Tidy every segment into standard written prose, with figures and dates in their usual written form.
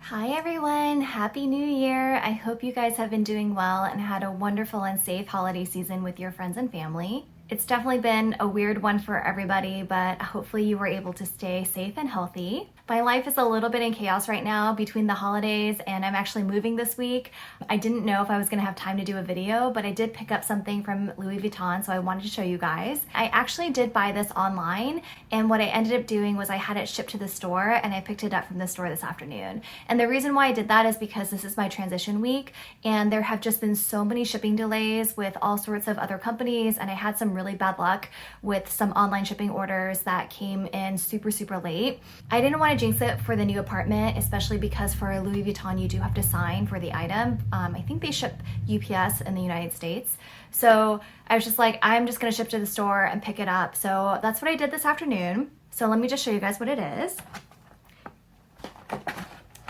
Hi everyone, Happy New Year. I hope you guys have been doing well and had a wonderful and safe holiday season with your friends and family. It's definitely been a weird one for everybody, but hopefully you were able to stay safe and healthy. My life is a little bit in chaos right now between the holidays and I'm actually moving this week. I didn't know if I was gonna have time to do a video, but I did pick up something from Louis Vuitton, so I wanted to show you guys. I actually did buy this online, and what I ended up doing was I had it shipped to the store and I picked it up from the store this afternoon. And the reason why I did that is because this is my transition week and there have just been so many shipping delays with all sorts of other companies, and I had some really bad luck with some online shipping orders that came in super late. I didn't want to jinx it for the new apartment, especially because for Louis Vuitton you do have to sign for the item. I think they ship UPS in the United States. So I was just like, I'm just gonna ship to the store and pick it up. So that's what I did this afternoon. So let me just show you guys what it is.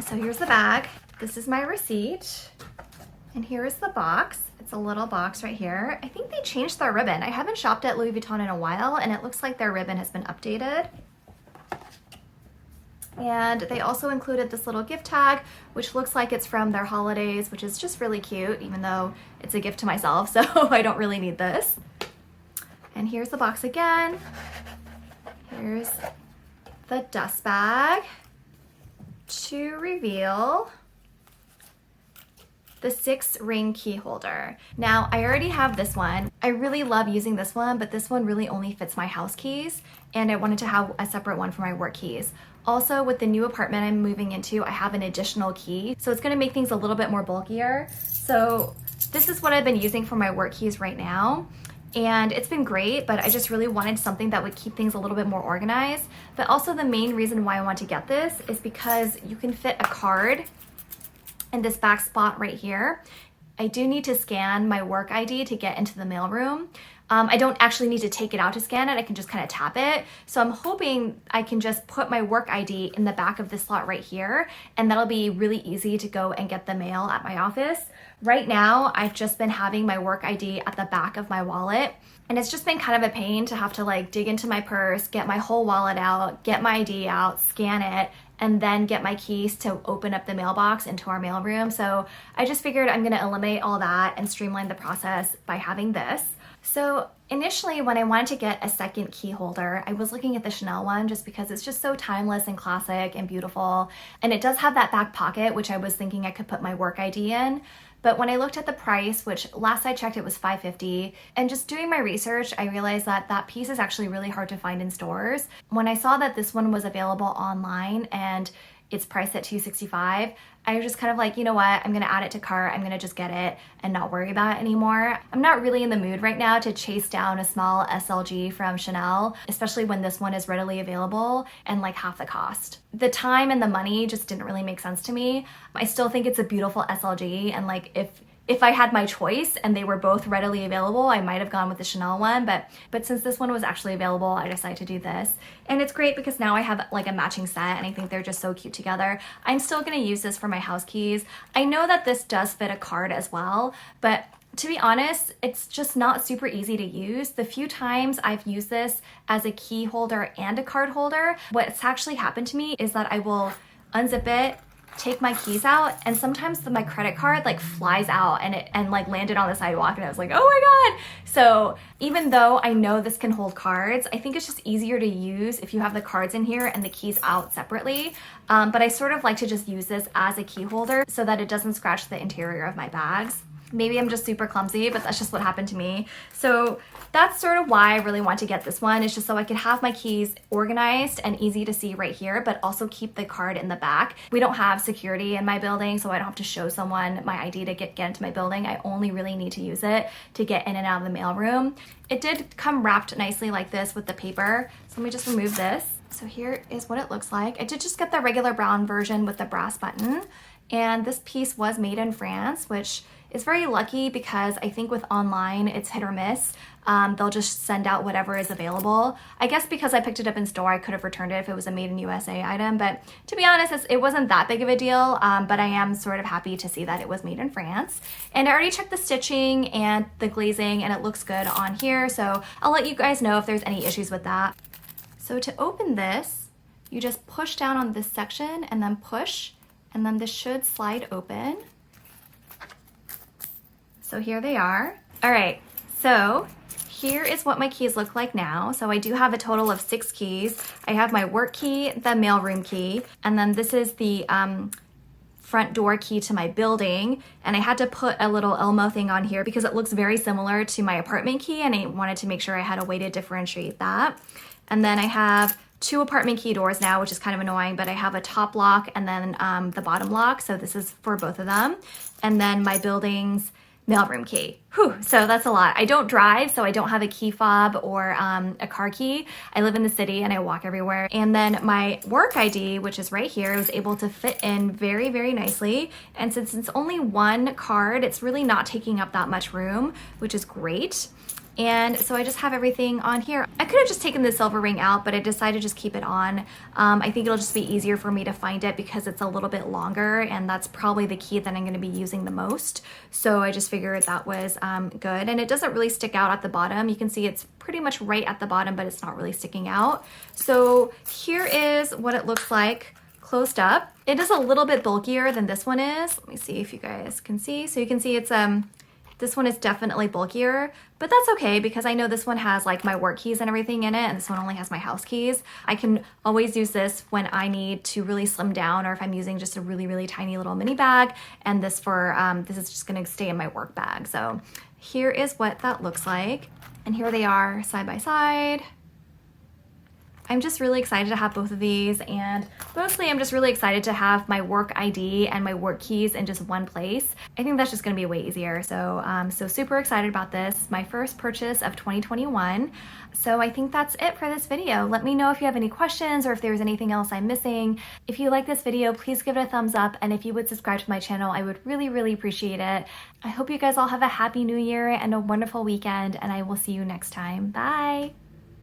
So here's the bag. This is my receipt. And here is the box. It's a little box right here. I think they changed their ribbon. I haven't shopped at Louis Vuitton in a while and it looks like their ribbon has been updated. And they also included this little gift tag, which looks like it's from their holidays, which is just really cute, even though it's a gift to myself, so I don't really need this. And here's the box again. Here's the dust bag to reveal the 6-ring key holder. Now, I already have this one. I really love using this one, but this one really only fits my house keys, and I wanted to have a separate one for my work keys. Also, with the new apartment I'm moving into, I have an additional key, so it's gonna make things a little bit more bulkier. So this is what I've been using for my work keys right now, and it's been great, but I just really wanted something that would keep things a little bit more organized. But also the main reason why I want to get this is because you can fit a card in this back spot right here. I do need to scan my work ID to get into the mailroom. I don't actually need to take it out to scan it, I can just kind of tap it. So I'm hoping I can just put my work ID in the back of this slot right here, and that'll be really easy to go and get the mail at my office. Right now, I've just been having my work ID at the back of my wallet, and it's just been kind of a pain to have to like dig into my purse, get my whole wallet out, get my ID out, scan it, and then get my keys to open up the mailbox into our mailroom. So I just figured I'm gonna eliminate all that and streamline the process by having this. So initially when I wanted to get a second key holder, I was looking at the Chanel one just because it's just so timeless and classic and beautiful. And it does have that back pocket, which I was thinking I could put my work ID in. But when I looked at the price, which last I checked it was $550, and just doing my research, I realized that that piece is actually really hard to find in stores. When I saw that this one was available online and it's priced at $265, I was just kind of like, you know what, I'm gonna add it to cart, I'm gonna just get it and not worry about it anymore. I'm not really in the mood right now to chase down a small SLG from Chanel, especially when this one is readily available and like half the cost. The time and the money just didn't really make sense to me. I still think it's a beautiful SLG, and like if I had my choice and they were both readily available, I might have gone with the Chanel one, but since this one was actually available, I decided to do this. And it's great because now I have like a matching set and I think they're just so cute together. I'm still gonna use this for my house keys. I know that this does fit a card as well, but to be honest, it's just not super easy to use. The few times I've used this as a key holder and a card holder, what's actually happened to me is that I will unzip it, take my keys out, and sometimes my credit card like flies out and like landed on the sidewalk, and I was like, oh my god. So even though I know this can hold cards, I think it's just easier to use if you have the cards in here and the keys out separately. But I sort of like to just use this as a key holder so that it doesn't scratch the interior of my bags. Maybe I'm just super clumsy, but that's just what happened to me. So that's sort of why I really want to get this one. It's just so I could have my keys organized and easy to see right here, but also keep the card in the back. We don't have security in my building, so I don't have to show someone my ID to get into my building. I only really need to use it to get in and out of the mailroom. It did come wrapped nicely like this with the paper. So let me just remove this. So here is what it looks like. I did just get the regular brown version with the brass button. And this piece was made in France, which is very lucky because I think with online it's hit or miss. They'll just send out whatever is available. I guess because I picked it up in store, I could have returned it if it was a made in USA item, but to be honest, it wasn't that big of a deal, but I am sort of happy to see that it was made in France. And I already checked the stitching and the glazing and it looks good on here, so I'll let you guys know if there's any issues with that. So to open this, you just push down on this section and then push, And then this should slide open. So here they are. All right, so here is what my keys look like now. So I do have a total of 6 keys. I have my work key, the mailroom key, and then this is the front door key to my building. And I had to put a little Elmo thing on here because it looks very similar to my apartment key, and I wanted to make sure I had a way to differentiate that. And then I have 2 apartment key doors now, which is kind of annoying, but I have a top lock and then the bottom lock. So this is for both of them. And then my building's mailroom key. Whew, so that's a lot. I don't drive, so I don't have a key fob or a car key. I live in the city and I walk everywhere. And then my work ID, which is right here, I was able to fit in very, very nicely. And since it's only 1 card, it's really not taking up that much room, which is great. And so I just have everything on here. I could have just taken the silver ring out, but I decided to just keep it on. I think it'll just be easier for me to find it because it's a little bit longer, and that's probably the key that I'm gonna be using the most. So I just figured that was good. And it doesn't really stick out at the bottom. You can see it's pretty much right at the bottom, but it's not really sticking out. So here is what it looks like closed up. It is a little bit bulkier than this one is. Let me see if you guys can see. So you can see it's this one is definitely bulkier, but that's okay because I know this one has like my work keys and everything in it, and this one only has my house keys. I can always use this when I need to really slim down, or if I'm using just a really, really tiny little mini bag, and this for, this is just gonna stay in my work bag. So here is what that looks like. And here they are side by side. I'm just really excited to have both of these, and mostly I'm just really excited to have my work ID and my work keys in just one place. I think that's just gonna be way easier. So, so super excited about this. My first purchase of 2021. So I think that's it for this video. Let me know if you have any questions or if there's anything else I'm missing. If you like this video, please give it a thumbs up, and if you would subscribe to my channel, I would really, really appreciate it. I hope you guys all have a happy new year and a wonderful weekend, and I will see you next time. Bye.